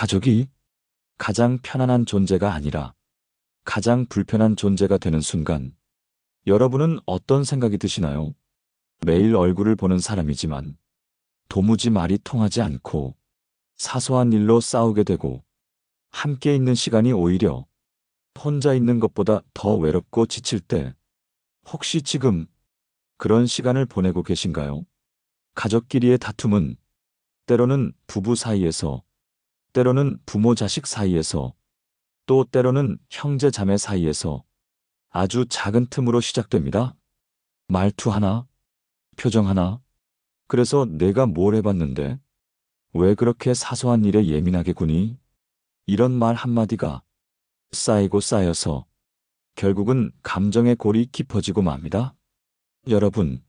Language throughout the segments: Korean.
가족이 가장 편안한 존재가 아니라 가장 불편한 존재가 되는 순간, 여러분은 어떤 생각이 드시나요? 매일 얼굴을 보는 사람이지만 도무지 말이 통하지 않고 사소한 일로 싸우게 되고 함께 있는 시간이 오히려 혼자 있는 것보다 더 외롭고 지칠 때, 혹시 지금 그런 시간을 보내고 계신가요? 가족끼리의 다툼은 때로는 부부 사이에서, 때로는 부모 자식 사이에서, 또 때로는 형제 자매 사이에서 아주 작은 틈으로 시작됩니다. 말투 하나, 표정 하나, 그래서 내가 뭘 해봤는데 왜 그렇게 사소한 일에 예민하게 구니? 이런 말 한마디가 쌓이고 쌓여서 결국은 감정의 골이 깊어지고 맙니다. 여러분,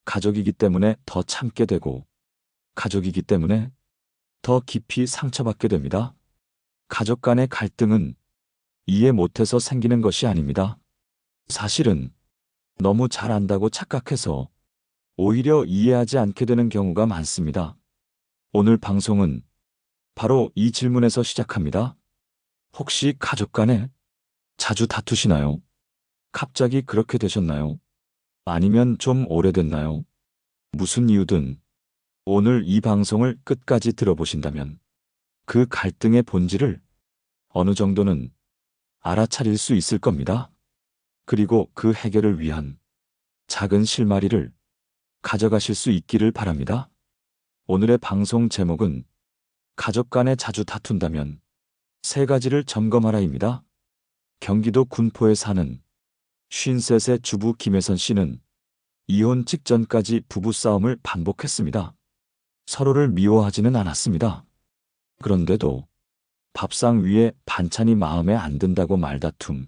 가족이기 때문에 더 참게 되고 가족이기 때문에 더 깊이 상처받게 됩니다. 가족 간의 갈등은 이해 못해서 생기는 것이 아닙니다. 사실은 너무 잘 안다고 착각해서 오히려 이해하지 않게 되는 경우가 많습니다. 오늘 방송은 바로 이 질문에서 시작합니다. 혹시 가족 간에 자주 다투시나요? 갑자기 그렇게 되셨나요? 아니면 좀 오래됐나요? 무슨 이유든 오늘 이 방송을 끝까지 들어보신다면 그 갈등의 본질을 어느 정도는 알아차릴 수 있을 겁니다. 그리고 그 해결을 위한 작은 실마리를 가져가실 수 있기를 바랍니다. 오늘의 방송 제목은 가족 간에 자주 다툰다면 세 가지를 점검하라입니다. 경기도 군포에 사는 53세 주부 김혜선 씨는 이혼 직전까지 부부싸움을 반복했습니다. 서로를 미워하지는 않았습니다. 그런데도 밥상 위에 반찬이 마음에 안 든다고 말다툼,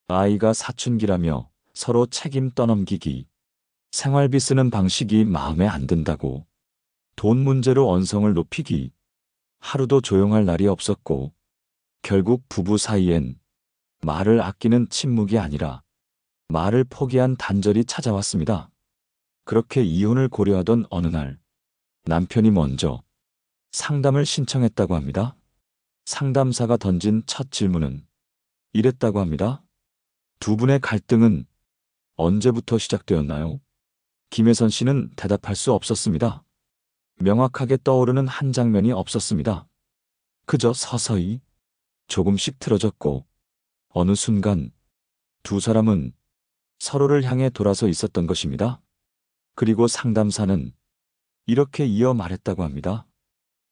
아이가 사춘기라며 서로 책임 떠넘기기, 생활비 쓰는 방식이 마음에 안 든다고 돈 문제로 언성을 높이기, 하루도 조용할 날이 없었고 결국 부부 사이엔 말을 아끼는 침묵이 아니라 말을 포기한 단절이 찾아왔습니다. 그렇게 이혼을 고려하던 어느 날 남편이 먼저 상담을 신청했다고 합니다. 상담사가 던진 첫 질문은 이랬다고 합니다. 두 분의 갈등은 언제부터 시작되었나요? 김혜선 씨는 대답할 수 없었습니다. 명확하게 떠오르는 한 장면이 없었습니다. 그저 서서히 조금씩 틀어졌고 어느 순간 두 사람은 서로를 향해 돌아서 있었던 것입니다. 그리고 상담사는 이렇게 이어 말했다고 합니다.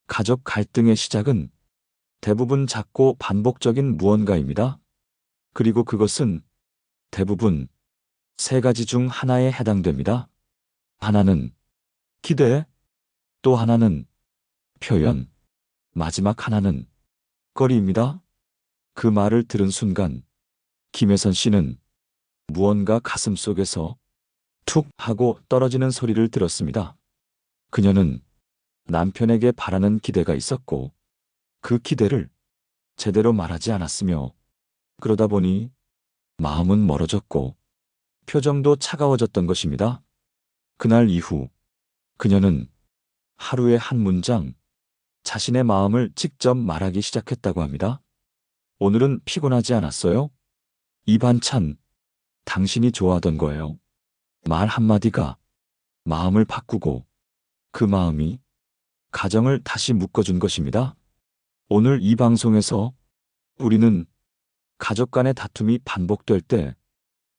가족 갈등의 시작은 대부분 작고 반복적인 무언가입니다. 그리고 그것은 대부분 세 가지 중 하나에 해당됩니다. 하나는 기대, 또 하나는 표현, 마지막 하나는 거리입니다. 그 말을 들은 순간 김혜선 씨는 무언가 가슴속에서 툭 하고 떨어지는 소리를 들었습니다. 그녀는 남편에게 바라는 기대가 있었고 그 기대를 제대로 말하지 않았으며, 그러다 보니 마음은 멀어졌고 표정도 차가워졌던 것입니다. 그날 이후 그녀는 하루에 한 문장 자신의 마음을 직접 말하기 시작했다고 합니다. 오늘은 피곤하지 않았어요? 이 반찬 당신이 좋아하던 거예요. 말 한마디가 마음을 바꾸고 그 마음이 가정을 다시 묶어준 것입니다. 오늘 이 방송에서 우리는 가족 간의 다툼이 반복될 때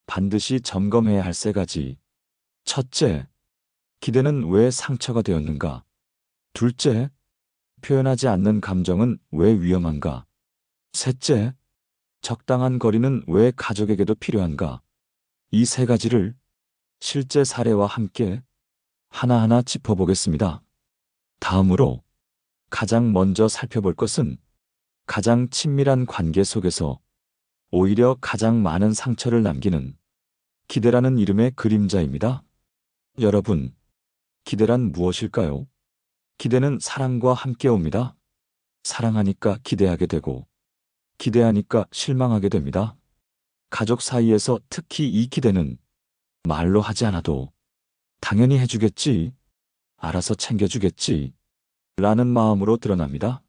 반드시 점검해야 할 세 가지. 첫째, 기대는 왜 상처가 되었는가? 둘째, 표현하지 않는 감정은 왜 위험한가? 셋째, 적당한 거리는 왜 가족에게도 필요한가? 이 세 가지를 실제 사례와 함께 하나하나 짚어보겠습니다. 다음으로 가장 먼저 살펴볼 것은 가장 친밀한 관계 속에서 오히려 가장 많은 상처를 남기는 기대라는 이름의 그림자입니다. 여러분, 기대란 무엇일까요? 기대는 사랑과 함께 옵니다. 사랑하니까 기대하게 되고 기대하니까 실망하게 됩니다. 가족 사이에서 특히 이 기대는 말로 하지 않아도 당연히 해주겠지, 알아서 챙겨주겠지 라는 마음으로 드러납니다.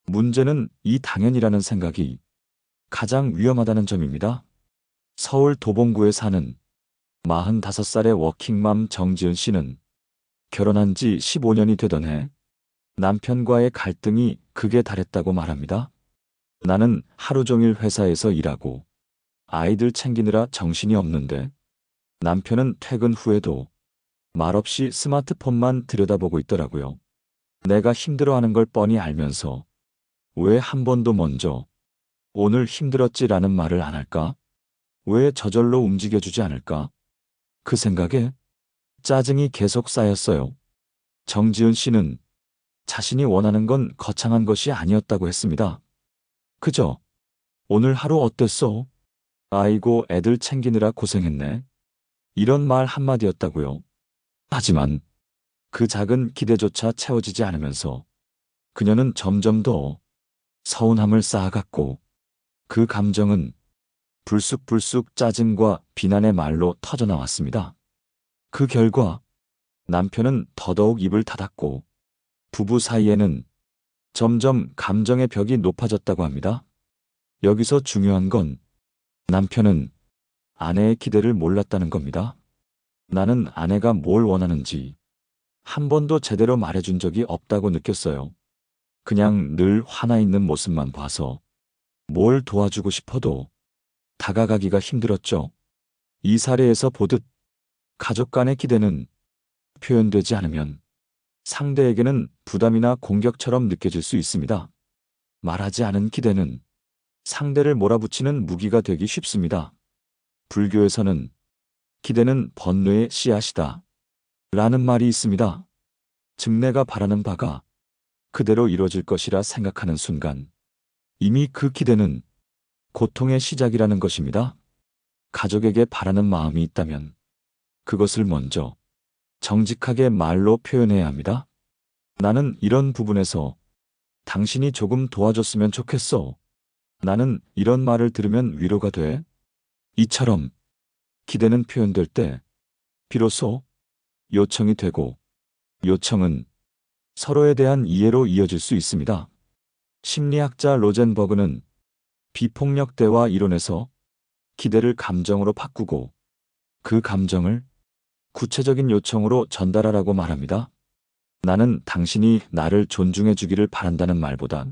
문제는 이 당연이라는 생각이 가장 위험하다는 점입니다. 서울 도봉구에 사는 45살의 워킹맘 정지은 씨는 결혼한 지 15년이 되던 해 남편과의 갈등이 극에 달했다고 말합니다. 나는 하루 종일 회사에서 일하고 아이들 챙기느라 정신이 없는데 남편은 퇴근 후에도 말없이 스마트폰만 들여다보고 있더라고요. 내가 힘들어하는 걸 뻔히 알면서 왜 한 번도 먼저 오늘 힘들었지라는 말을 안 할까? 왜 저절로 움직여주지 않을까? 그 생각에 짜증이 계속 쌓였어요. 정지은 씨는 자신이 원하는 건 거창한 것이 아니었다고 했습니다. 그저 오늘 하루 어땠어? 아이고 애들 챙기느라 고생했네. 이런 말 한마디였다고요. 하지만 그 작은 기대조차 채워지지 않으면서 그녀는 점점 더 서운함을 쌓아갔고 그 감정은 불쑥불쑥 짜증과 비난의 말로 터져나왔습니다. 그 결과 남편은 더더욱 입을 닫았고 부부 사이에는 점점 감정의 벽이 높아졌다고 합니다. 여기서 중요한 건 남편은 아내의 기대를 몰랐다는 겁니다. 나는 아내가 뭘 원하는지 한 번도 제대로 말해준 적이 없다고 느꼈어요. 그냥 늘 화나 있는 모습만 봐서 뭘 도와주고 싶어도 다가가기가 힘들었죠. 이 사례에서 보듯 가족 간의 기대는 표현되지 않으면 상대에게는 부담이나 공격처럼 느껴질 수 있습니다. 말하지 않은 기대는 상대를 몰아붙이는 무기가 되기 쉽습니다. 불교에서는 기대는 번뇌의 씨앗이다 라는 말이 있습니다. 즉 내가 바라는 바가 그대로 이루어질 것이라 생각하는 순간 이미 그 기대는 고통의 시작이라는 것입니다. 가족에게 바라는 마음이 있다면 그것을 먼저 정직하게 말로 표현해야 합니다. 나는 이런 부분에서 당신이 조금 도와줬으면 좋겠어. 나는 이런 말을 들으면 위로가 돼. 이처럼 기대는 표현될 때 비로소 요청이 되고 요청은 서로에 대한 이해로 이어질 수 있습니다. 심리학자 로젠버그는 비폭력 대화 이론에서 기대를 감정으로 바꾸고 그 감정을 구체적인 요청으로 전달하라고 말합니다. 나는 당신이 나를 존중해 주기를 바란다는 말보다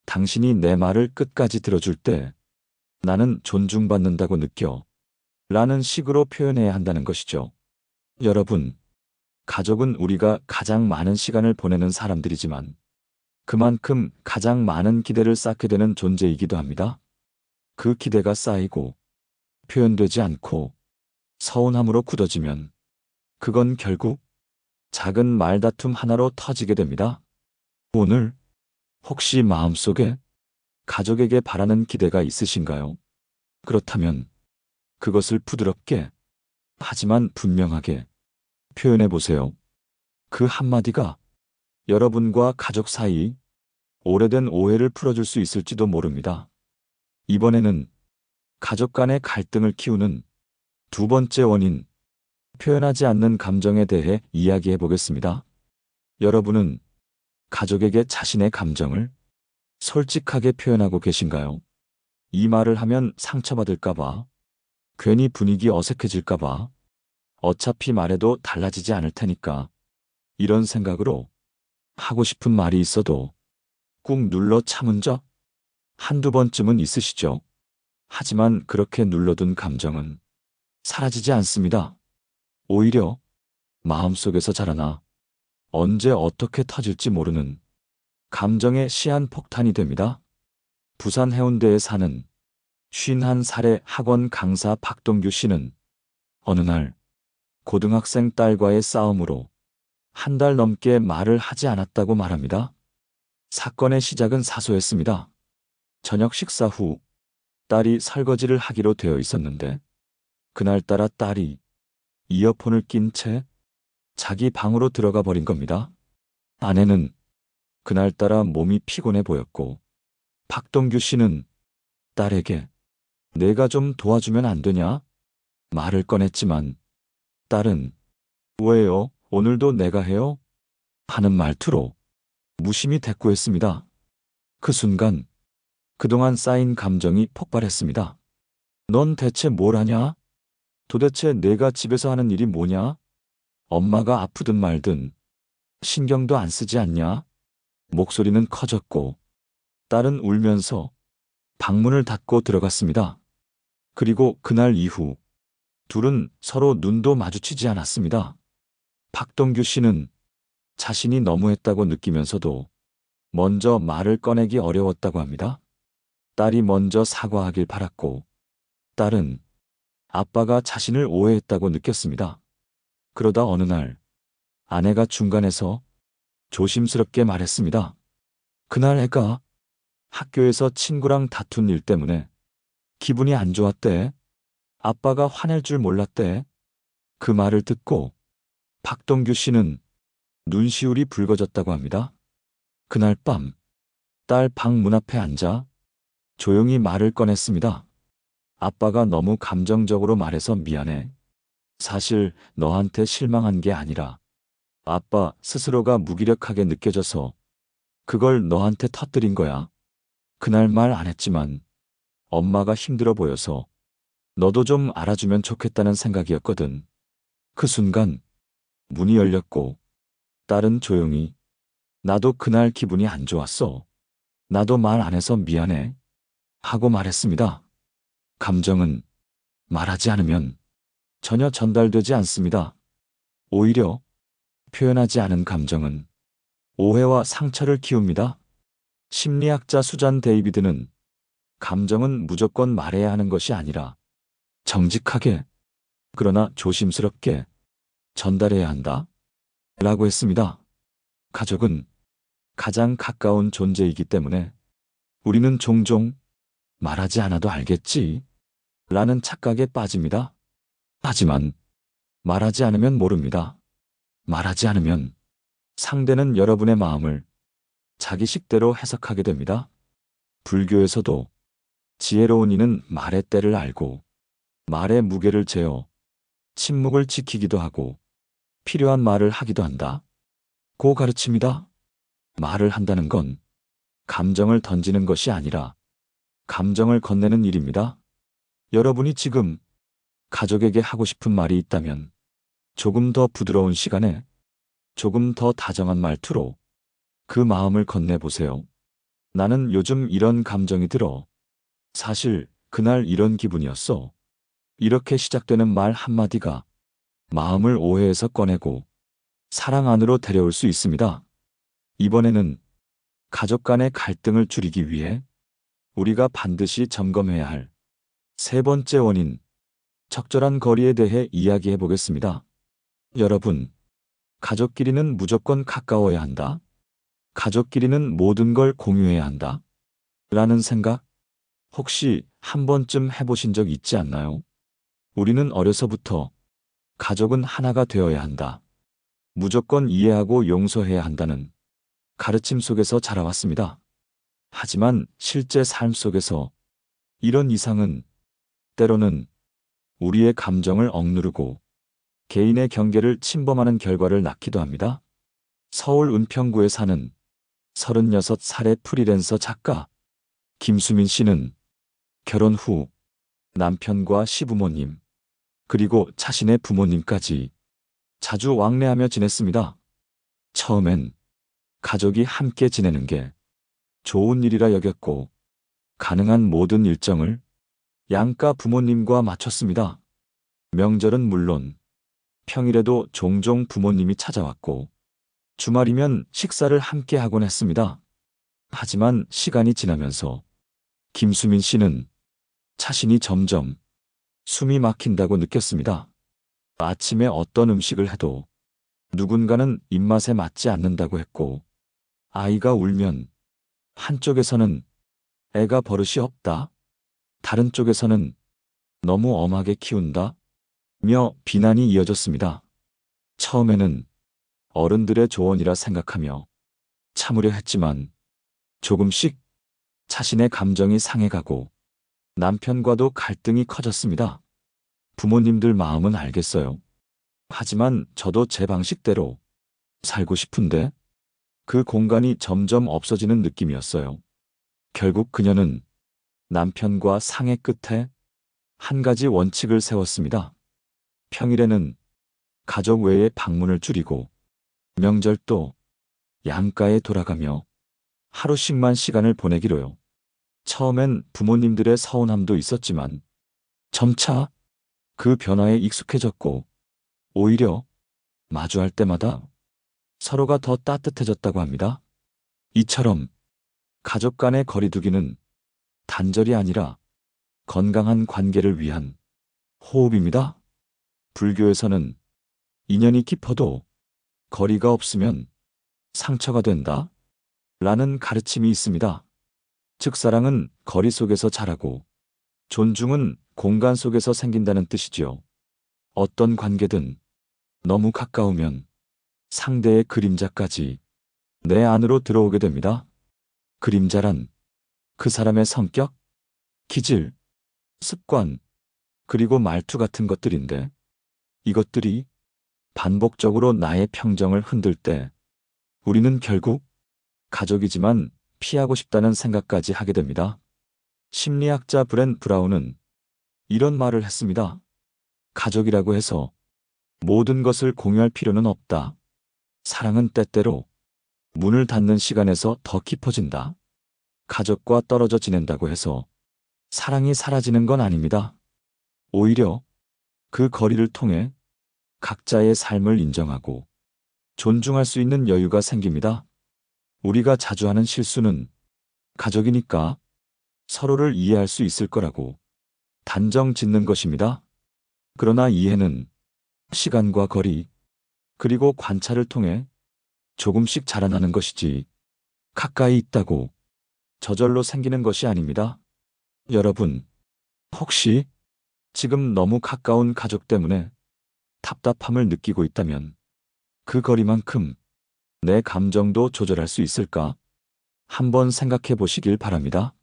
당신이 내 말을 끝까지 들어줄 때 나는 존중받는다고 느껴 라는 식으로 표현해야 한다는 것이죠. 여러분, 가족은 우리가 가장 많은 시간을 보내는 사람들이지만 그만큼 가장 많은 기대를 쌓게 되는 존재이기도 합니다. 그 기대가 쌓이고 표현되지 않고 서운함으로 굳어지면 그건 결국 작은 말다툼 하나로 터지게 됩니다. 오늘 혹시 마음속에 가족에게 바라는 기대가 있으신가요? 그렇다면 그것을 부드럽게 하지만 분명하게 표현해 보세요. 그 한마디가 여러분과 가족 사이 오래된 오해를 풀어줄 수 있을지도 모릅니다. 이번에는 가족 간의 갈등을 키우는 두 번째 원인, 표현하지 않는 감정에 대해 이야기해 보겠습니다. 여러분은 가족에게 자신의 감정을 솔직하게 표현하고 계신가요? 이 말을 하면 상처받을까봐, 괜히 분위기 어색해질까봐, 어차피 말해도 달라지지 않을 테니까, 이런 생각으로 하고 싶은 말이 있어도 꾹 눌러 참은 적 한두 번쯤은 있으시죠? 하지만 그렇게 눌러둔 감정은 사라지지 않습니다. 오히려 마음속에서 자라나 언제 어떻게 터질지 모르는 감정의 시한폭탄이 됩니다. 부산 해운대에 사는 51살의 학원 강사 박동규 씨는 어느 날 고등학생 딸과의 싸움으로 한 달 넘게 말을 하지 않았다고 말합니다. 사건의 시작은 사소했습니다. 저녁 식사 후 딸이 설거지를 하기로 되어 있었는데 그날따라 딸이 이어폰을 낀 채 자기 방으로 들어가 버린 겁니다. 아내는 그날따라 몸이 피곤해 보였고 박동규 씨는 딸에게 내가 좀 도와주면 안 되냐? 말을 꺼냈지만 딸은 왜요? 오늘도 내가 해요? 하는 말투로 무심히 대꾸했습니다. 그 순간 그동안 쌓인 감정이 폭발했습니다. 넌 대체 뭘 하냐? 도대체 내가 집에서 하는 일이 뭐냐? 엄마가 아프든 말든 신경도 안 쓰지 않냐? 목소리는 커졌고 딸은 울면서 방문을 닫고 들어갔습니다. 그리고 그날 이후 둘은 서로 눈도 마주치지 않았습니다. 박동규 씨는 자신이 너무했다고 느끼면서도 먼저 말을 꺼내기 어려웠다고 합니다. 딸이 먼저 사과하길 바랐고 딸은 아빠가 자신을 오해했다고 느꼈습니다. 그러다 어느 날 아내가 중간에서 조심스럽게 말했습니다. 그날 애가 학교에서 친구랑 다툰 일 때문에 기분이 안 좋았대. 아빠가 화낼 줄 몰랐대. 그 말을 듣고 박동규 씨는 눈시울이 붉어졌다고 합니다. 그날 밤 딸 방 문 앞에 앉아 조용히 말을 꺼냈습니다. 아빠가 너무 감정적으로 말해서 미안해. 사실 너한테 실망한 게 아니라 아빠 스스로가 무기력하게 느껴져서 그걸 너한테 터뜨린 거야. 그날 말 안 했지만 엄마가 힘들어 보여서 너도 좀 알아주면 좋겠다는 생각이었거든. 그 순간 문이 열렸고 딸은 조용히 나도 그날 기분이 안 좋았어. 나도 말 안 해서 미안해. 하고 말했습니다. 감정은 말하지 않으면 전혀 전달되지 않습니다. 오히려 표현하지 않은 감정은 오해와 상처를 키웁니다. 심리학자 수잔 데이비드는 감정은 무조건 말해야 하는 것이 아니라 정직하게 그러나 조심스럽게 전달해야 한다. 라고 했습니다. 가족은 가장 가까운 존재이기 때문에 우리는 종종 말하지 않아도 알겠지 라는 착각에 빠집니다. 하지만 말하지 않으면 모릅니다. 말하지 않으면 상대는 여러분의 마음을 자기 식대로 해석하게 됩니다. 불교에서도 지혜로운 이는 말의 때를 알고 말의 무게를 재어 침묵을 지키기도 하고 필요한 말을 하기도 한다. 고 가르칩니다. 말을 한다는 건 감정을 던지는 것이 아니라 감정을 건네는 일입니다. 여러분이 지금 가족에게 하고 싶은 말이 있다면 조금 더 부드러운 시간에 조금 더 다정한 말투로 그 마음을 건네보세요. 나는 요즘 이런 감정이 들어. 사실 그날 이런 기분이었어. 이렇게 시작되는 말 한마디가 마음을 오해해서 꺼내고 사랑 안으로 데려올 수 있습니다. 이번에는 가족 간의 갈등을 줄이기 위해 우리가 반드시 점검해야 할 세 번째 원인, 적절한 거리에 대해 이야기해 보겠습니다. 여러분, 가족끼리는 무조건 가까워야 한다. 가족끼리는 모든 걸 공유해야 한다. 라는 생각, 혹시 한 번쯤 해보신 적 있지 않나요? 우리는 어려서부터 가족은 하나가 되어야 한다. 무조건 이해하고 용서해야 한다는 가르침 속에서 자라왔습니다. 하지만 실제 삶 속에서 이런 이상은 때로는 우리의 감정을 억누르고 개인의 경계를 침범하는 결과를 낳기도 합니다. 서울 은평구에 사는 36살의 프리랜서 작가 김수민 씨는 결혼 후 남편과 시부모님, 그리고 자신의 부모님까지 자주 왕래하며 지냈습니다. 처음엔 가족이 함께 지내는 게 좋은 일이라 여겼고 가능한 모든 일정을 양가 부모님과 맞췄습니다. 명절은 물론 평일에도 종종 부모님이 찾아왔고 주말이면 식사를 함께 하곤 했습니다. 하지만 시간이 지나면서 김수민 씨는 자신이 점점 숨이 막힌다고 느꼈습니다. 아침에 어떤 음식을 해도 누군가는 입맛에 맞지 않는다고 했고 아이가 울면 한쪽에서는 애가 버릇이 없다, 다른 쪽에서는 너무 엄하게 키운다 며 비난이 이어졌습니다. 처음에는 어른들의 조언이라 생각하며 참으려 했지만 조금씩 자신의 감정이 상해가고 남편과도 갈등이 커졌습니다. 부모님들 마음은 알겠어요. 하지만 저도 제 방식대로 살고 싶은데 그 공간이 점점 없어지는 느낌이었어요. 결국 그녀는 남편과 상의 끝에 한 가지 원칙을 세웠습니다. 평일에는 가족 외에 방문을 줄이고 명절도 양가에 돌아가며 하루씩만 시간을 보내기로요. 처음엔 부모님들의 서운함도 있었지만 점차 그 변화에 익숙해졌고 오히려 마주할 때마다 서로가 더 따뜻해졌다고 합니다. 이처럼 가족 간의 거리두기는 단절이 아니라 건강한 관계를 위한 호흡입니다. 불교에서는 인연이 깊어도 거리가 없으면 상처가 된다 라는 가르침이 있습니다. 즉 사랑은 거리 속에서 자라고 존중은 공간 속에서 생긴다는 뜻이지요. 어떤 관계든 너무 가까우면 상대의 그림자까지 내 안으로 들어오게 됩니다. 그림자란 그 사람의 성격, 기질, 습관, 그리고 말투 같은 것들인데 이것들이 반복적으로 나의 평정을 흔들 때 우리는 결국 가족이지만 피하고 싶다는 생각까지 하게 됩니다. 심리학자 브렌 브라운은 이런 말을 했습니다. 가족이라고 해서 모든 것을 공유할 필요는 없다. 사랑은 때때로 문을 닫는 시간에서 더 깊어진다. 가족과 떨어져 지낸다고 해서 사랑이 사라지는 건 아닙니다. 오히려 그 거리를 통해 각자의 삶을 인정하고 존중할 수 있는 여유가 생깁니다. 우리가 자주 하는 실수는 가족이니까 서로를 이해할 수 있을 거라고 단정 짓는 것입니다. 그러나 이해는 시간과 거리, 그리고 관찰을 통해 조금씩 자라나는 것이지 가까이 있다고 저절로 생기는 것이 아닙니다. 여러분, 혹시 지금 너무 가까운 가족 때문에 답답함을 느끼고 있다면 그 거리만큼 내 감정도 조절할 수 있을까? 한번 생각해 보시길 바랍니다.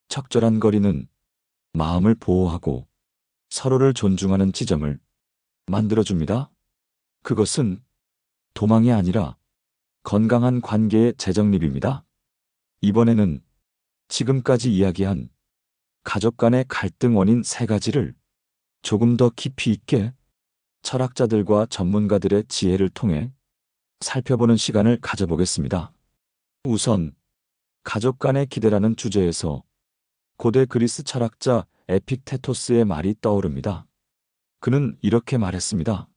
적절한 거리는 마음을 보호하고 서로를 존중하는 지점을 만들어줍니다. 그것은 도망이 아니라 건강한 관계의 재정립입니다. 이번에는 지금까지 이야기한 가족 간의 갈등 원인 3가지를 조금 더 깊이 있게 철학자들과 전문가들의 지혜를 통해 살펴보는 시간을 가져보겠습니다. 우선 가족 간의 기대라는 주제에서 고대 그리스 철학자 에픽테토스의 말이 떠오릅니다. 그는 이렇게 말했습니다.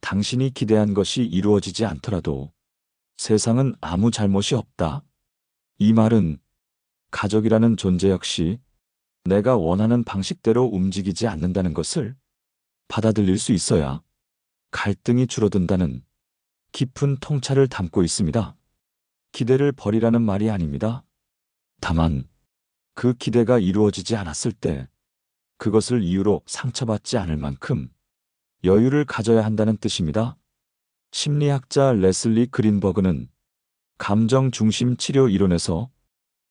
당신이 기대한 것이 이루어지지 않더라도 세상은 아무 잘못이 없다. 이 말은 가족이라는 존재 역시 내가 원하는 방식대로 움직이지 않는다는 것을 받아들일 수 있어야 갈등이 줄어든다는 깊은 통찰을 담고 있습니다. 기대를 버리라는 말이 아닙니다. 다만 그 기대가 이루어지지 않았을 때 그것을 이유로 상처받지 않을 만큼 여유를 가져야 한다는 뜻입니다. 심리학자 레슬리 그린버그는 감정 중심 치료 이론에서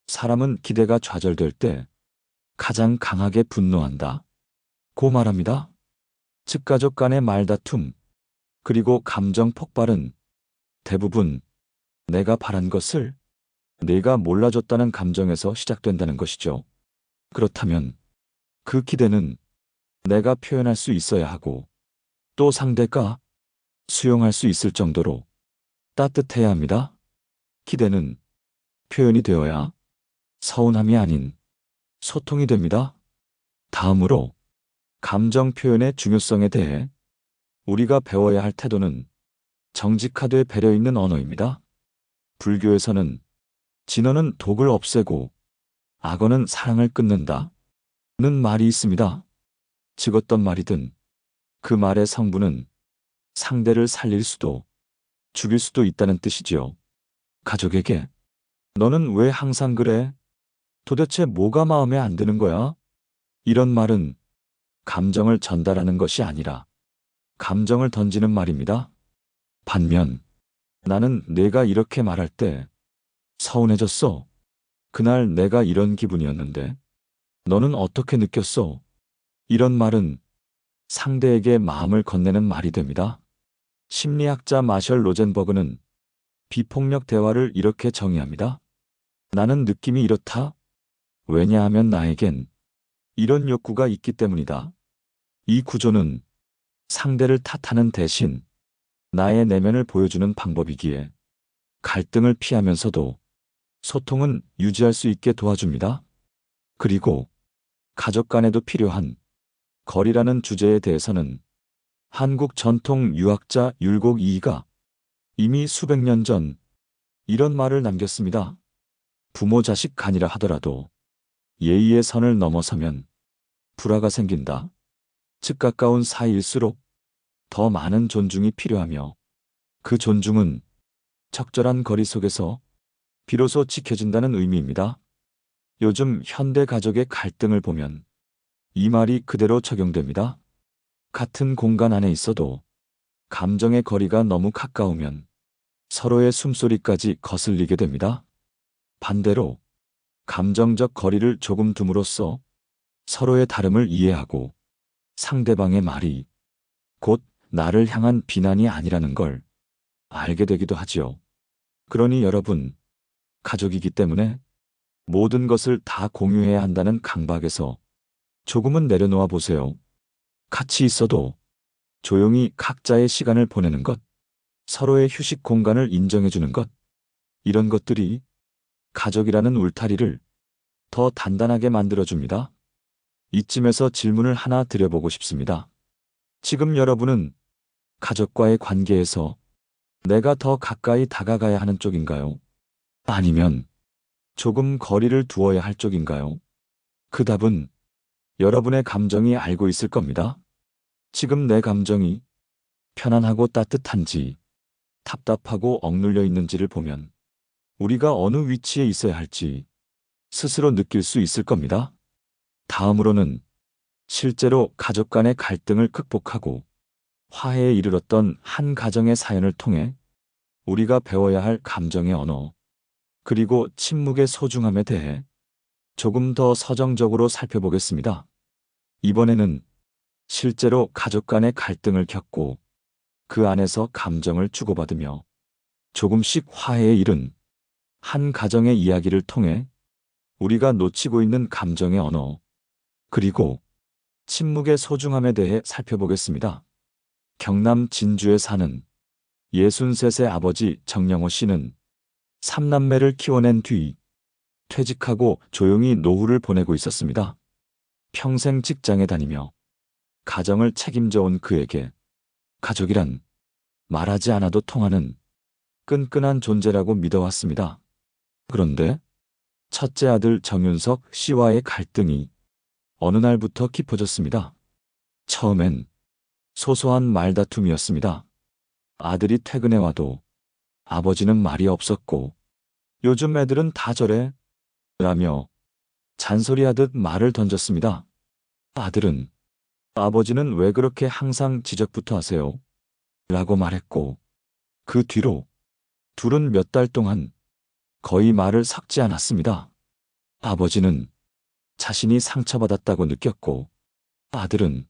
사람은 기대가 좌절될 때 가장 강하게 분노한다 고 말합니다. 즉 가족 간의 말다툼 그리고 감정 폭발은 대부분 내가 바란 것을 내가 몰라줬다는 감정에서 시작된다는 것이죠. 그렇다면 그 기대는 내가 표현할 수 있어야 하고 또 상대가 수용할 수 있을 정도로 따뜻해야 합니다. 기대는 표현이 되어야 서운함이 아닌 소통이 됩니다. 다음으로 감정 표현의 중요성에 대해 우리가 배워야 할 태도는 정직하되 배려 있는 언어입니다. 불교에서는 진언은 독을 없애고 악어는 사랑을 끊는다 는 말이 있습니다. 즉 어떤 말이든 그 말의 성분은 상대를 살릴 수도 죽일 수도 있다는 뜻이지요. 가족에게 너는 왜 항상 그래? 도대체 뭐가 마음에 안 드는 거야? 이런 말은 감정을 전달하는 것이 아니라 감정을 던지는 말입니다. 반면 나는 내가 이렇게 말할 때 서운해졌어. 그날 내가 이런 기분이었는데 너는 어떻게 느꼈어? 이런 말은 상대에게 마음을 건네는 말이 됩니다. 심리학자 마셜 로젠버그는 비폭력 대화를 이렇게 정의합니다. 나는 느낌이 이렇다. 왜냐하면 나에겐 이런 욕구가 있기 때문이다. 이 구조는 상대를 탓하는 대신 나의 내면을 보여주는 방법이기에 갈등을 피하면서도 소통은 유지할 수 있게 도와줍니다. 그리고 가족 간에도 필요한 거리라는 주제에 대해서는 한국 전통 유학자 율곡 이이가 이미 수백 년 전 이런 말을 남겼습니다. 부모 자식 간이라 하더라도 예의의 선을 넘어서면 불화가 생긴다. 즉 가까운 사이일수록 더 많은 존중이 필요하며 그 존중은 적절한 거리 속에서 비로소 지켜진다는 의미입니다. 요즘 현대 가족의 갈등을 보면 이 말이 그대로 적용됩니다. 같은 공간 안에 있어도 감정의 거리가 너무 가까우면 서로의 숨소리까지 거슬리게 됩니다. 반대로 감정적 거리를 조금 둠으로써 서로의 다름을 이해하고 상대방의 말이 곧 나를 향한 비난이 아니라는 걸 알게 되기도 하지요. 그러니 여러분, 가족이기 때문에 모든 것을 다 공유해야 한다는 강박에서 조금은 내려놓아 보세요. 같이 있어도 조용히 각자의 시간을 보내는 것, 서로의 휴식 공간을 인정해주는 것, 이런 것들이 가족이라는 울타리를 더 단단하게 만들어줍니다. 이쯤에서 질문을 하나 드려보고 싶습니다. 지금 여러분은 가족과의 관계에서 내가 더 가까이 다가가야 하는 쪽인가요? 아니면 조금 거리를 두어야 할 쪽인가요? 그 답은 여러분의 감정이 알고 있을 겁니다. 지금 내 감정이 편안하고 따뜻한지 답답하고 억눌려 있는지를 보면 우리가 어느 위치에 있어야 할지 스스로 느낄 수 있을 겁니다. 다음으로는 실제로 가족 간의 갈등을 극복하고 화해에 이르렀던 한 가정의 사연을 통해 우리가 배워야 할 감정의 언어, 그리고 침묵의 소중함에 대해 조금 더 서정적으로 살펴보겠습니다. 이번에는 실제로 가족 간의 갈등을 겪고 그 안에서 감정을 주고받으며 조금씩 화해에 이른 한 가정의 이야기를 통해 우리가 놓치고 있는 감정의 언어, 그리고 침묵의 소중함에 대해 살펴보겠습니다. 경남 진주에 사는 63세 아버지 정영호 씨는 3남매를 키워낸 뒤 퇴직하고 조용히 노후를 보내고 있었습니다. 평생 직장에 다니며 가정을 책임져 온 그에게 가족이란 말하지 않아도 통하는 끈끈한 존재라고 믿어왔습니다. 그런데 첫째 아들 정윤석 씨와의 갈등이 어느 날부터 깊어졌습니다. 처음엔 소소한 말다툼이었습니다. 아들이 퇴근해 와도 아버지는 말이 없었고 요즘 애들은 다 저래 라며 잔소리하듯 말을 던졌습니다. 아들은 아버지는 왜 그렇게 항상 지적부터 하세요? 라고 말했고 그 뒤로 둘은 몇 달 동안 거의 말을 섞지 않았습니다. 아버지는 자신이 상처받았다고 느꼈고 아들은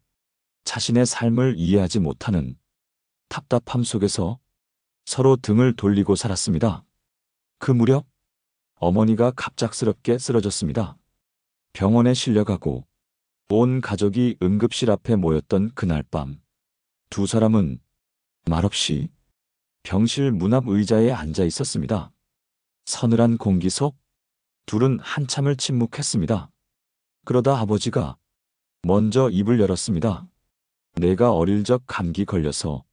자신의 삶을 이해하지 못하는 답답함 속에서 서로 등을 돌리고 살았습니다. 그 무렵 어머니가 갑작스럽게 쓰러졌습니다. 병원에 실려가고 온 가족이 응급실 앞에 모였던 그날 밤 두 사람은 말없이 병실 문 앞 의자에 앉아 있었습니다. 서늘한 공기 속 둘은 한참을 침묵했습니다. 그러다 아버지가 먼저 입을 열었습니다. 내가 어릴 적 감기 걸려서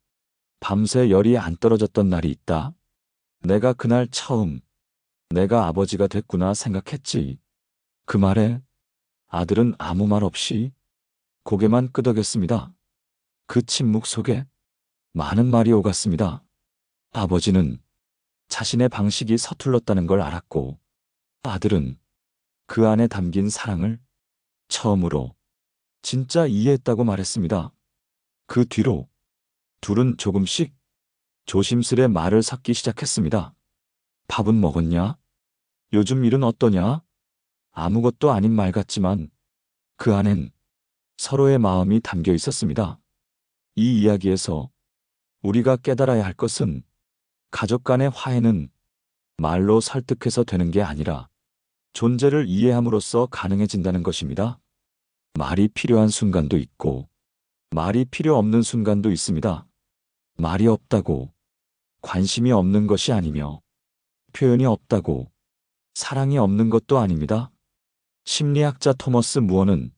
밤새 열이 안 떨어졌던 날이 있다. 내가 그날 처음 내가 아버지가 됐구나 생각했지. 그 말에 아들은 아무 말 없이 고개만 끄덕였습니다. 그 침묵 속에 많은 말이 오갔습니다. 아버지는 자신의 방식이 서툴렀다는 걸 알았고 아들은 그 안에 담긴 사랑을 처음으로 진짜 이해했다고 말했습니다. 그 뒤로 둘은 조금씩 조심스레 말을 섞기 시작했습니다. 밥은 먹었냐? 요즘 일은 어떠냐? 아무것도 아닌 말 같지만 그 안엔 서로의 마음이 담겨 있었습니다. 이 이야기에서 우리가 깨달아야 할 것은 가족 간의 화해는 말로 설득해서 되는 게 아니라 존재를 이해함으로써 가능해진다는 것입니다. 말이 필요한 순간도 있고, 말이 필요 없는 순간도 있습니다. 말이 없다고 관심이 없는 것이 아니며, 표현이 없다고 사랑이 없는 것도 아닙니다. 심리학자 토머스 무어는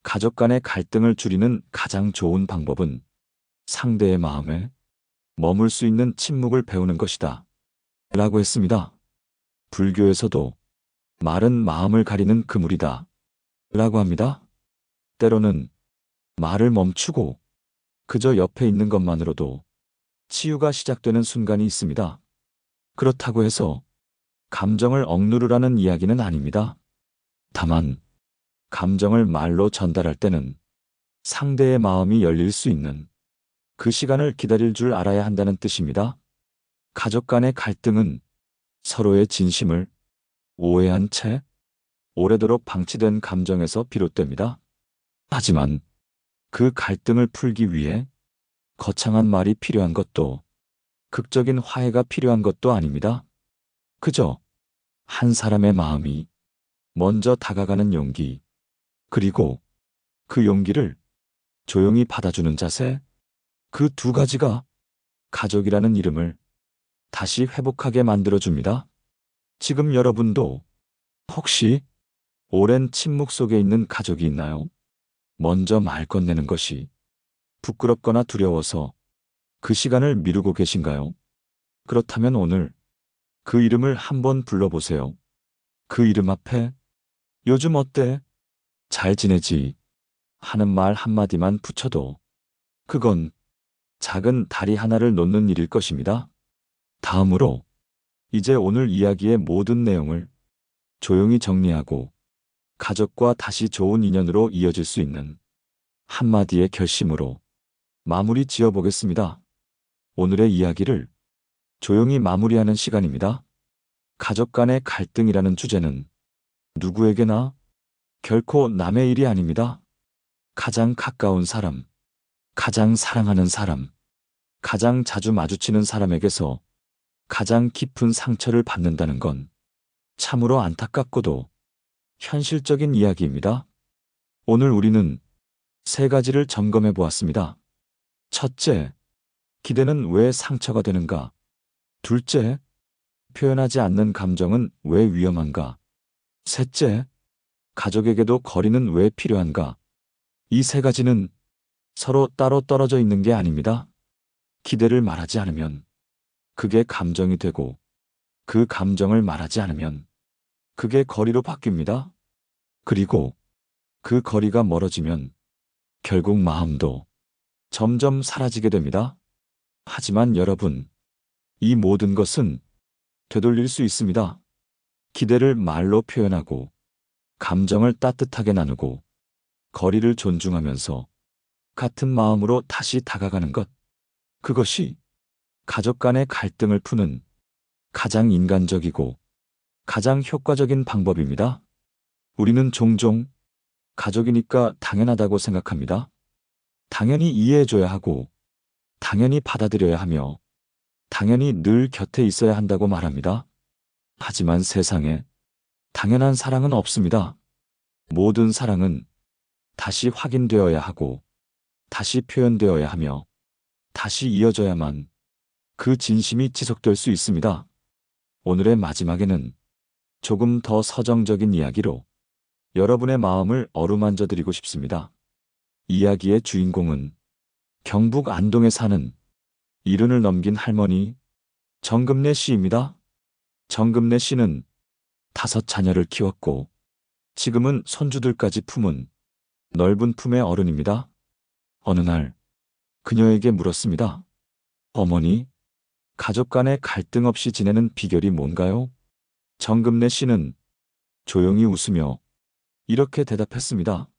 가족 간의 갈등을 줄이는 가장 좋은 방법은 상대의 마음에 머물 수 있는 침묵을 배우는 것이다. 라고 했습니다. 불교에서도 말은 마음을 가리는 그물이다. 라고 합니다. 때로는 말을 멈추고 그저 옆에 있는 것만으로도 치유가 시작되는 순간이 있습니다. 그렇다고 해서 감정을 억누르라는 이야기는 아닙니다. 다만 감정을 말로 전달할 때는 상대의 마음이 열릴 수 있는 그 시간을 기다릴 줄 알아야 한다는 뜻입니다. 가족 간의 갈등은 서로의 진심을 오해한 채 오래도록 방치된 감정에서 비롯됩니다. 하지만 그 갈등을 풀기 위해 거창한 말이 필요한 것도 극적인 화해가 필요한 것도 아닙니다. 그저 한 사람의 마음이 먼저 다가가는 용기, 그리고 그 용기를 조용히 받아주는 자세, 그 두 가지가 가족이라는 이름을 다시 회복하게 만들어줍니다. 지금 여러분도 혹시 오랜 침묵 속에 있는 가족이 있나요? 먼저 말 건네는 것이 부끄럽거나 두려워서 그 시간을 미루고 계신가요? 그렇다면 오늘 그 이름을 한번 불러보세요. 그 이름 앞에 요즘 어때? 잘 지내지? 하는 말 한마디만 붙여도 그건 작은 다리 하나를 놓는 일일 것입니다. 다음으로 이제 오늘 이야기의 모든 내용을 조용히 정리하고 가족과 다시 좋은 인연으로 이어질 수 있는 한마디의 결심으로 마무리 지어보겠습니다. 오늘의 이야기를 조용히 마무리하는 시간입니다. 가족 간의 갈등이라는 주제는 누구에게나 결코 남의 일이 아닙니다. 가장 가까운 사람, 가장 사랑하는 사람, 가장 자주 마주치는 사람에게서 가장 깊은 상처를 받는다는 건 참으로 안타깝고도 현실적인 이야기입니다. 오늘 우리는 세 가지를 점검해 보았습니다. 첫째, 기대는 왜 상처가 되는가? 둘째, 표현하지 않는 감정은 왜 위험한가? 셋째, 가족에게도 거리는 왜 필요한가? 이 세 가지는 서로 따로 떨어져 있는 게 아닙니다. 기대를 말하지 않으면 그게 감정이 되고, 그 감정을 말하지 않으면 그게 거리로 바뀝니다. 그리고 그 거리가 멀어지면 결국 마음도 점점 사라지게 됩니다. 하지만 여러분, 이 모든 것은 되돌릴 수 있습니다. 기대를 말로 표현하고, 감정을 따뜻하게 나누고, 거리를 존중하면서 같은 마음으로 다시 다가가는 것. 그것이 가족 간의 갈등을 푸는 가장 인간적이고 가장 효과적인 방법입니다. 우리는 종종 가족이니까 당연하다고 생각합니다. 당연히 이해해줘야 하고, 당연히 받아들여야 하며, 당연히 늘 곁에 있어야 한다고 말합니다. 하지만 세상에 당연한 사랑은 없습니다. 모든 사랑은 다시 확인되어야 하고, 다시 표현되어야 하며, 다시 이어져야만 그 진심이 지속될 수 있습니다. 오늘의 마지막에는 조금 더 서정적인 이야기로 여러분의 마음을 어루만져 드리고 싶습니다. 이야기의 주인공은 경북 안동에 사는 70을 넘긴 할머니 정금래 씨입니다. 정금래 씨는 5자녀를 키웠고 지금은 손주들까지 품은 넓은 품의 어른입니다. 어느 날 그녀에게 물었습니다. 어머니, 가족 간의 갈등 없이 지내는 비결이 뭔가요? 정금래 씨는 조용히 웃으며 이렇게 대답했습니다.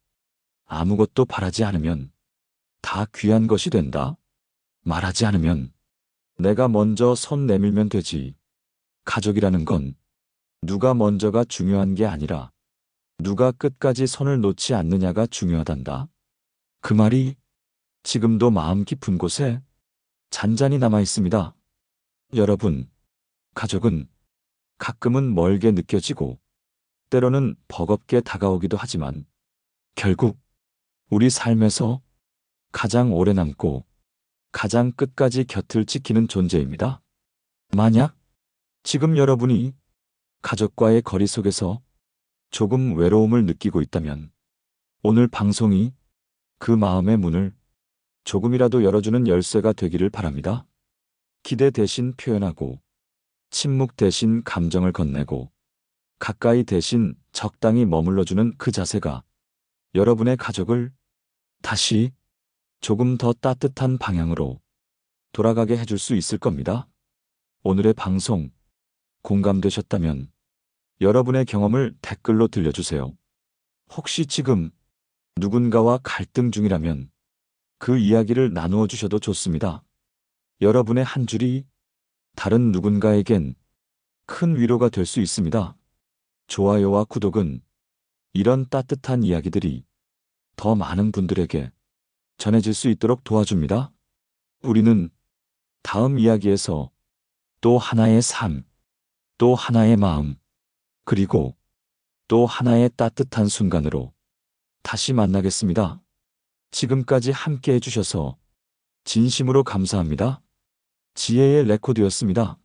아무것도 바라지 않으면 다 귀한 것이 된다. 말하지 않으면 내가 먼저 손 내밀면 되지. 가족이라는 건 누가 먼저가 중요한 게 아니라 누가 끝까지 손을 놓지 않느냐가 중요하단다. 그 말이 지금도 마음 깊은 곳에 잔잔히 남아 있습니다. 여러분, 가족은 가끔은 멀게 느껴지고 때로는 버겁게 다가오기도 하지만 결국 우리 삶에서 가장 오래 남고 가장 끝까지 곁을 지키는 존재입니다. 만약 지금 여러분이 가족과의 거리 속에서 조금 외로움을 느끼고 있다면 오늘 방송이 그 마음의 문을 조금이라도 열어주는 열쇠가 되기를 바랍니다. 기대 대신 표현하고 침묵 대신 감정을 건네고 가까이 대신 적당히 머물러주는 그 자세가 여러분의 가족을 다시 조금 더 따뜻한 방향으로 돌아가게 해줄 수 있을 겁니다. 오늘의 방송 공감되셨다면 여러분의 경험을 댓글로 들려주세요. 혹시 지금 누군가와 갈등 중이라면 그 이야기를 나누어 주셔도 좋습니다. 여러분의 한 줄이 다른 누군가에겐 큰 위로가 될 수 있습니다. 좋아요와 구독은 이런 따뜻한 이야기들이 더 많은 분들에게 전해질 수 있도록 도와줍니다. 우리는 다음 이야기에서 또 하나의 삶, 또 하나의 마음, 그리고 또 하나의 따뜻한 순간으로 다시 만나겠습니다. 지금까지 함께 해주셔서 진심으로 감사합니다. 지혜의 레코드였습니다.